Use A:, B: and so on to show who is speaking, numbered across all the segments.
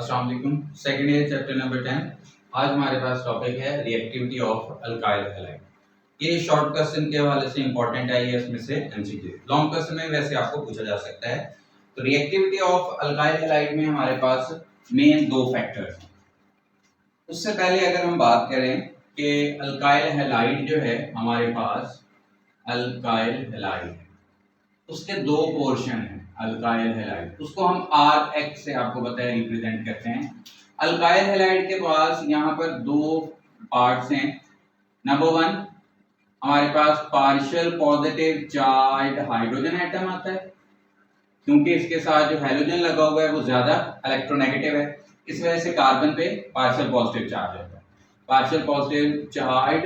A: अस्सलाम वालेकुम। Second year chapter number 10। आज हमारे पास टॉपिक है रिएक्टिविटी ऑफ अल्काइल हैलाइड। ये शॉर्ट क्वेश्चन के हवाले से इंपॉर्टेंट है, ये इसमें से एमसीक्यू। लॉन्ग क्वेश्चन में वैसे आपको पूछा जा सकता है। तो रिएक्टिविटी ऑफ अल्काइल हैलाइड में हमारे पास मेन दो फैक्टर्स हैं। उससे पहले अगर हम बात करें कि अल्काइल हैलाइड जो है हमारे पास अल्काइल हैलाइड, उसके दो पोर्शन हैं। अल्काइल हैलाइड उसको हम आर एक्स से आपको पता है रिप्रेजेंट करते हैं। अल्काइल हैलाइड के पास यहाँ पर दो पार्ट्स हैं। नंबर वन, हमारे पास partial positive charge hydrogen atom आता है, क्योंकि इसके साथ जो हाइड्रोजन लगा हुआ है वो ज्यादा इलेक्ट्रोनेगेटिव है, इस वजह से कार्बन पे पार्शियल पॉजिटिव चार्ज होता है। Partial positive charge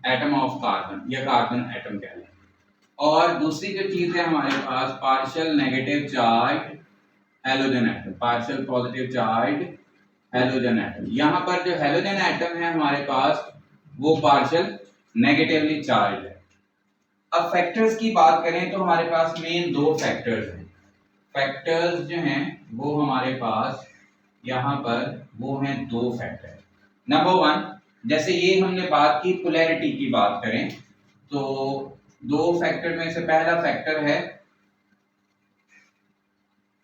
A: atom of carbon या कार्बन एटम कह लें। और दूसरी जो चीज है हमारे पास partial negative charge halogen atom, partial positive charge halogen atom. यहाँ पर जो हैलोजन एटम है हमारे पास वो पार्शियल नेगेटिवली चार्ज है। अब फैक्टर्स की बात करें तो हमारे पास मेन दो फैक्टर्स हैं। फैक्टर्स जो हैं वो हमारे पास यहाँ पर वो हैं दो फैक्टर। नंबर वन, जैसे ये हमने बात की पोलैरिटी की बात करें तो दो फैक्टर में से पहला फैक्टर है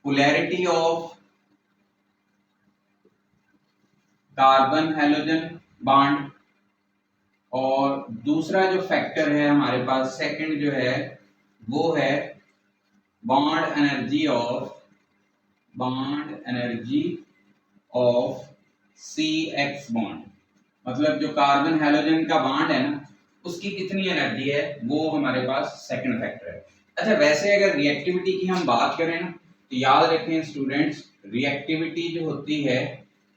A: polarity of carbon halogen bond, और दूसरा जो फैक्टर है हमारे पास सेकंड जो है वो है bond energy of C X bond. मतलब जो कार्बन हैलोजन का बॉन्ड है ना, उसकी कितनी एनर्जी है वो हमारे पास सेकंड फैक्टर है। अच्छा, वैसे अगर रिएक्टिविटी की हम बात करें ना तो याद रखें स्टूडेंट्स, रिएक्टिविटी जो होती है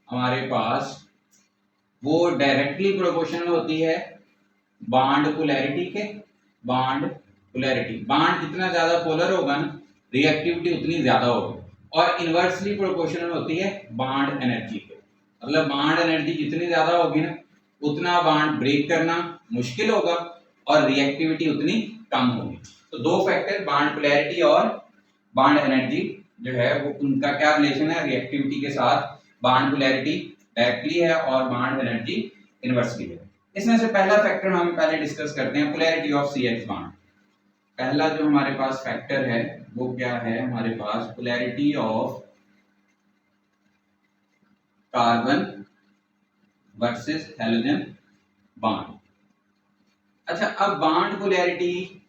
A: हमारे पास वो डायरेक्टली प्रोपोर्शनल होती है बॉन्ड पोलैरिटी के। बॉन्ड जितना ज्यादा पोलर होगा ना, रिएक्टिविटी उतनी ज्यादा होगी। और इनवर्सली प्रोपोर्शनल होती है बॉन्ड एनर्जी के। मतलब बॉन्ड एनर्जी जितनी ज्यादा होगी ना, उतना बॉन्ड ब्रेक करना मुश्किल होगा और रिएक्टिविटी उतनी कम होगी। तो दो फैक्टर बॉन्ड पोलैरिटी और बॉन्ड एनर्जी जो है वो उनका क्या रिलेशन है रिएक्टिविटी के साथ। बॉन्ड पोलैरिटी डायरेक्टली है और बॉन्ड एनर्जी इनवर्सली है। इसमें से पहला फैक्टर हम पहले डिस्कस करते हैं, polarity of C X bond. पहला जो हमारे पास फैक्टर है वो क्या है हमारे पास, polarity of carbon versus halogen bond. अच्छा, अब बॉन्ड पोलैरिटी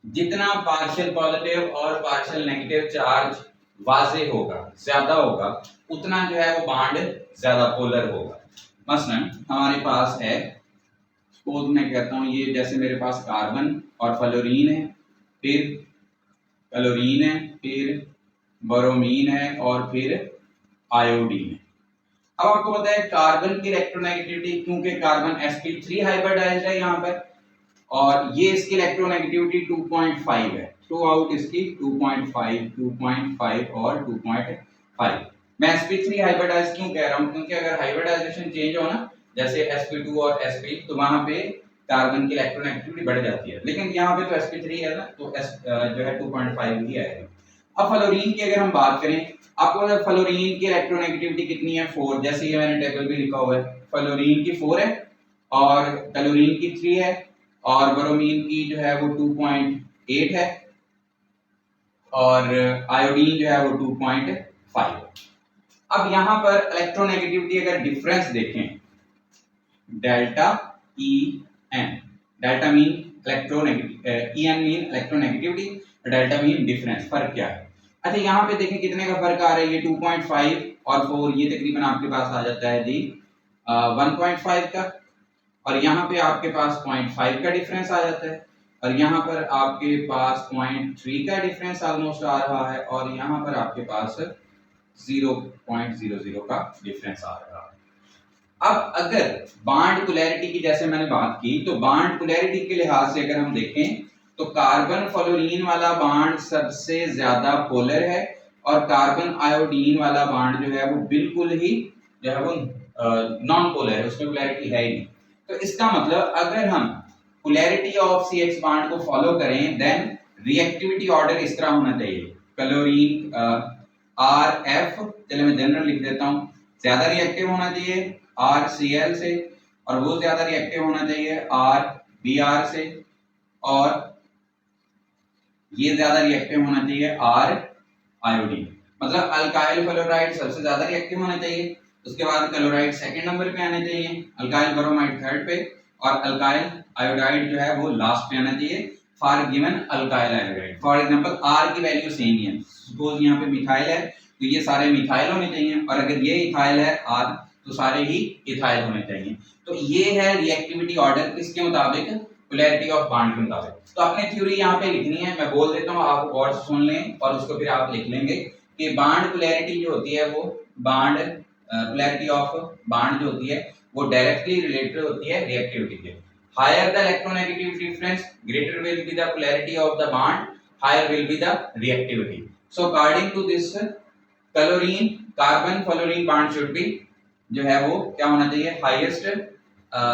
A: जितना पार्शियल पॉजिटिव और पार्शियल नेगेटिव चार्ज वाजे होगा, ज्यादा होगा, उतना जो है वो बॉन्ड ज्यादा पोलर होगा। मसलन हमारे पास है, सपोज मैं कहता हूं ये जैसे मेरे पास कार्बन और फ्लोरीन है, फिर क्लोरीन है, फिर ब्रोमीन है और फिर आयोडीन है। अब आपको पता है कार्बन की इलेक्ट्रोनेगेटिविटी, क्योंकि कार्बन sp3 हाइब्रिडाइज्ड है यहाँ पर, और ये इसकी इलेक्ट्रोनेगेटिविटी 2.5 है। थ्रू आउट इसकी 2.5 और 2.5। मैं sp3 हाइब्रिडाइज क्यों कह रहा हूँ, क्योंकि अगर हाइब्रिडाइजेशन चेंज हो ना, जैसे sp2 और sp, तो वहां पे कार्बन की इलेक्ट्रोनेगेटिविटी बढ़ जाती है। लेकिन यहाँ पे तो sp3 है ना, तो जो है 2.5 ही आएगा। अब फ्लोरीन की अगर हम बात करें, आपको पता है फ्लोरीन की इलेक्ट्रोनेगेटिविटी कितनी है, 4। जैसे ये मैंने टेबल भी लिखा हुआ है, फ्लोरीन की 4 है और क्लोरीन की 3 है और ब्रोमीन की जो है वो 2.8 है और आयोडीन जो है वो 2.5 है। अब यहाँ पर इलेक्ट्रोनेगेटिविटी अगर डिफरेंस देखें, delta E N, delta mean electronegative, E N mean electronegativity, delta mean difference, फर्क क्या है। अच्छा, यहाँ पे देखें कितने का फर्क आ रहा है, ये 2.5 और 4, ये तकरीबन आपके पास आ जाता है जी 1.5 का, और यहाँ पे आपके पास 0.5 का डिफरेंस आ जाता है, और यहाँ पर आपके पास 0.3 का डिफरेंस ऑलमोस्ट आ रहा है, और यहाँ पर आपके पास 0.00 का डिफरेंस आ रहा है। अब अगर बॉन्ड पोलैरिटी की जैसे मैंने बात की, तो बॉन्ड पोलैरिटी के लिहाज से अगर हम देखें तो कार्बन फ्लोरीन वाला बॉन्ड सबसे ज्यादा पोलर है और कार्बन आयोडीन वाला बॉन्ड जो है वो बिल्कुल ही जो है वो नॉन पोलर है, उसमें पोलैरिटी है ही नहीं। तो इसका मतलब अगर हम polarity of C X bond को फॉलो करें, देन रिएक्टिविटी ऑर्डर इस तरह होना चाहिए, क्लोरीन RF, चलिए मैं जनरल लिख देता हूं, ज्यादा रिएक्टिव होना चाहिए RCl से, और वो ज्यादा रिएक्टिव होना चाहिए RBr से, और ये ज्यादा रिएक्टिव होना चाहिए R आयोडीन। मतलब अल्काइल फ्लोराइड सबसे ज्यादा रिएक्टिव होना चाहिए, उसके बाद क्लोराइड सेकंड नंबर पे आने चाहिए, अल्काइल ब्रोमाइड थर्ड पे, और अल्काइल आयोडाइड जो है वो लास्ट पे आना चाहिए for given alkyl iodide. For example R की वैल्यू सेम ही है, सपोज यहाँ पे मिथाइल है तो ये सारे मिथाइल होने चाहिए, और अगर ये इथाइल है R तो सारे ही इथाइल होने चाहिए। तो ये है रिएक्टिविटी ऑर्डर किसके मुताबिक, पोलैरिटी ऑफ बॉन्ड के मुताबिक। तो अपनी थ्योरी यहाँ पे लिखनी है, मैं बोल देता हूँ, आप गौर से सुन लें और उसको फिर आप लिख लेंगे कि बॉन्ड पोलैरिटी जो होती है वो बॉन्ड पोलैरिटी ऑफ बॉन्ड जो होती है वो डायरेक्टली रिलेटेड होती है रिएक्टिविटी के। Higher the electronegativity difference greater will be the polarity of the bond, higher will be the reactivity. So according to this chlorine carbon fluorine bond should be, जो है वो क्या होना चाहिए, हाईएस्ट क्या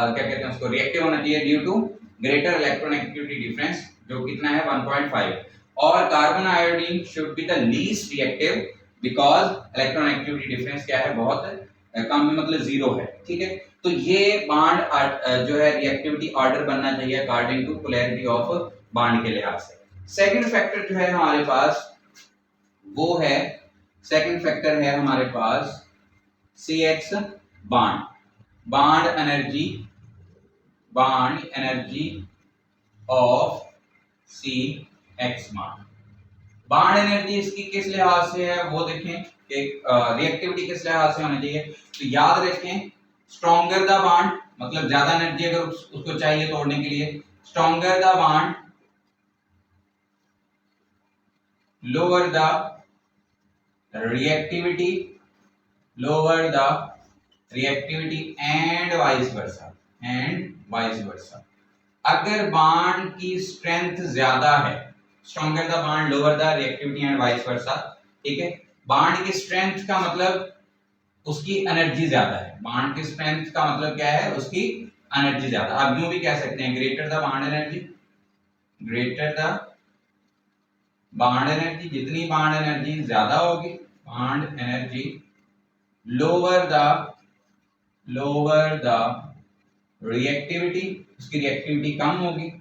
A: कहते हैं उसको, रिएक्टिव होना चाहिए due to greater electronegativity difference, जो कितना है 1.5, और carbon iodine should be the least reactive because electronegativity difference क्या है, बहुत कम है, मतलब जीरो है। ठीक है, तो ये बॉन्ड जो है रिएक्टिविटी ऑर्डर बनना चाहिए according to polarity of bond के लिहाज से। सेकंड फैक्टर जो है हमारे पास वो है, सेकंड फैक्टर है हमारे पास CX bond, bond energy of CX bond. Bond energy इसकी किस लिहाज से है वो देखें कि रिएक्टिविटी किस लिहाज से होनी चाहिए। तो याद रखें, स्ट्रॉन्गर द बॉन्ड, मतलब ज्यादा एनर्जी अगर उसको चाहिए तोड़ने के लिए, stronger the bond lower the reactivity, and vice versa. अगर बॉन्ड की स्ट्रेंथ ज्यादा है, stronger the bond lower the reactivity and vice versa. ठीक है, बॉन्ड की स्ट्रेंथ का मतलब उसकी एनर्जी ज्यादा है, बॉन्ड की स्ट्रेंथ का मतलब क्या है, उसकी एनर्जी ज्यादा। आप यूं भी कह सकते हैं ग्रेटर द बॉन्ड एनर्जी, जितनी बॉन्ड एनर्जी ज्यादा होगी, bond energy lower the reactivity, उसकी रिएक्टिविटी कम होगी,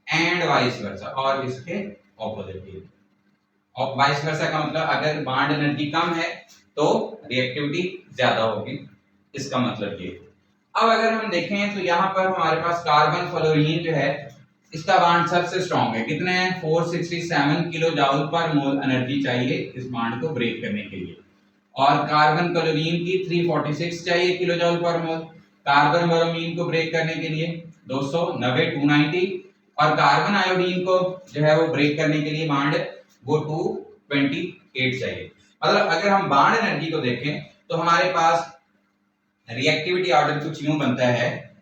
A: एंड वाइस वर्सा, और इसके ऑपोजिट भी। और वाइस वर्सा का मतलब अगर बॉन्ड एनर्जी कम है तो रिएक्टिविटी ज्यादा होगी, इसका मतलब ये। अब अगर हम देखें तो यहाँ पर हमारे पास कार्बन फ्लोरीन जो है इसका बॉन्ड सबसे स्ट्रॉन्ग है, कितने हैं 467 किलो जूल पर मोल एनर्जी चाहिए इस बॉन्ड को ब्रेक करने के लिए, और कार्बन क्लोरीन की 346 चाहिए किलो जूल पर मोल, कार्बन ब्रोमीन को ब्रेक करने के लिए 290 290, और कार्बन आयोडीन को जो है वो ब्रेक करने के लिए बॉन्ड वो 228 चाहिए। मतलब अगर हम बॉन्ड एनर्जी को देखें तो हमारे पास रिएक्टिविटी ऑर्डर कुछ यूं बनता है,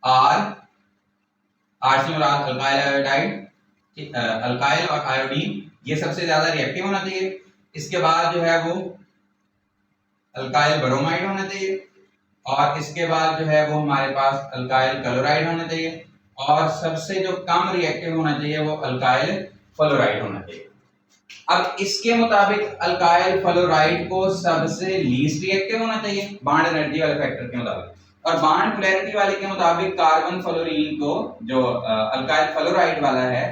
A: आर से मुराद अल्काइल आयोडाइड, अल्काइल और आयोडीन ये सबसे ज्यादा रिएक्टिव होना चाहिए, इसके बाद जो है वो अल्काइल ब्रोमाइड होना चाहिए, और इसके बाद जो है वो हमारे पास अल्काइल क्लोराइड होना चाहिए, और सबसे जो कम रिएक्टिव होना चाहिए वो अल्काइल फ्लोराइड होना चाहिए। अब इसके मुताबिक अल्काइल फ्लोराइड को सबसे लीस्ट रिएक्टिव होना चाहिए बॉन्ड एनर्जी वाले फैक्टर के मुताबिक, और बॉन्ड पोलैरिटी वाले के मुताबिक कार्बन फ्लोरीन को जो अल्काइल फ्लोराइड वाला है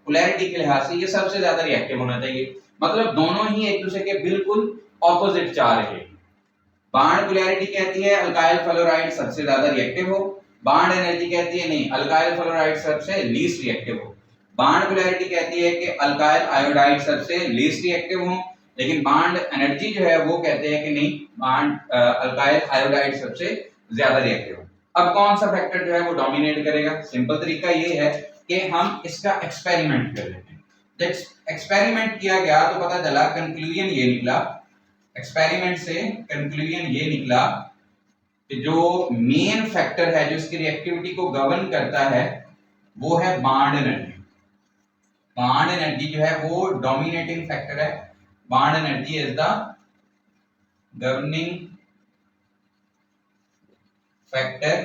A: पोलैरिटी के लिहाज से ये सबसे ज्यादा रिएक्टिव होना चाहिए। मतलब दोनों ही एक दूसरे के बिल्कुल ऑपोजिट चाह रहे हैं। बॉन्ड पोलैरिटी कहती है अल्काइल फ्लोराइड सबसे ज्यादा रिएक्टिव हो, बॉन्ड एनर्जी कहती है नहीं अल्काइल फ्लोराइड सबसे लीस्ट रिएक्टिव हो। बॉन्ड पोलैरिटी कहती है कि अल्काइल आयोडाइड सबसे लीस्ट रिएक्टिव हो, लेकिन बॉन्ड एनर्जी जो है वो कहते हैं कि नहीं बॉन्ड अल्काइल आयोडाइड सबसे ज्यादा रिएक्टिव हो। अब कौन सा फैक्टर जो है वो डोमिनेट करेगा? सिंपल तरीका ये है कि हम इसका एक्सपेरिमेंट कर लेते हैं। जब एक्सपेरिमेंट किया गया तो पता चला, कंक्लूजन ये निकला, एक्सपेरिमेंट से कंक्लूजन ये निकला कि जो मेन फैक्टर है जो इसकी रिएक्टिविटी को गवर्न करता है वो है बॉन्ड एनर्जी। बॉन्ड एनर्जी जो है वो डोमिनेटिंग फैक्टर है, bond energy is the governing factor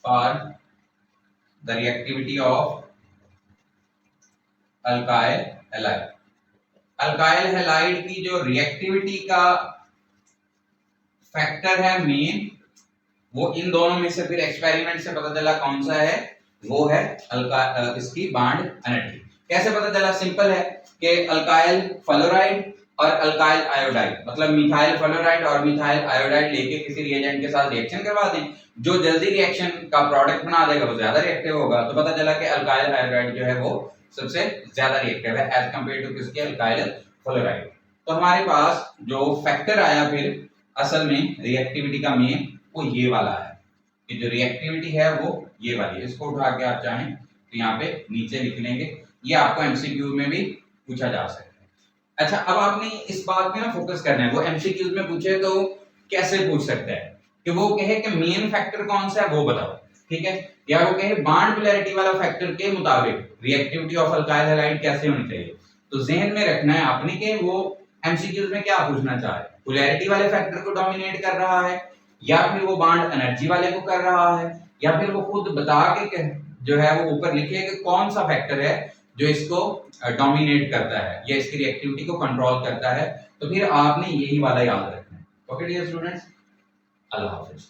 A: for the reactivity of alkyl halide. Alkyl halide की जो रिएक्टिविटी का फैक्टर है मेन, वो इन दोनों में से फिर एक्सपेरिमेंट से पता चला कौन सा है, वो है इसकी बॉन्ड एनर्जी। कैसे पता चला? सिंपल है कि अल्काइल फ्लोराइड और अल्काइल आयोडाइड, मतलब मिथाइल फ्लोराइड और मिथाइल आयोडाइड लेके किसी रिएजेंट के साथ रिएक्शन करवा दें, जो जल्दी रिएक्शन का प्रोडक्ट बना देगा वो ज्यादा रिएक्टिव होगा। तो पता चला कि अल्काइल आयोडाइड जो है वो सबसे ज्यादा रिएक्टिव है एज कंपेयर टू किसके, अल्काइल फ्लोराइड। तो हमारे पास जो फैक्टर आया फिर असल में रिएक्टिविटी का मेन, वो ये वाला है कि जो रिएक्टिविटी है वो ये वाली है। इसको उठा के आप चाहें तो यहाँ पे नीचे लिख लेंगे, ये आपको एमसीक्यू में भी पूछा जा सकता है। अच्छा, अब आपने इस बात पे ना फोकस करना है, वो एमसीक्यू में पूछे तो कैसे पूछ सकता है कि वो कहे कि मेन फैक्टर कौन सा है वो बताओ, ठीक है, या वो कहे बॉन्ड पोलैरिटी वाला फैक्टर के मुताबिक रिएक्टिविटी ऑफ अल्काइल हैलाइड कैसे होनी चाहिए। तो जहन में रखना है आपने कि वो एमसीक्यूज में क्या पूछना चाह रहे हैं, पोलैरिटी वाले फैक्टर को डोमिनेट कर रहा है, या फिर वो बॉन्ड एनर्जी वाले को कर रहा है, या फिर वो खुद बता के जो है वो ऊपर लिखे कि कौन सा फैक्टर है जो इसको डोमिनेट करता है या इसकी रिएक्टिविटी को कंट्रोल करता है। तो फिर आपने यही वाला याद रखना है। ओके डियर स्टूडेंट्स, अल्लाह हाफिज।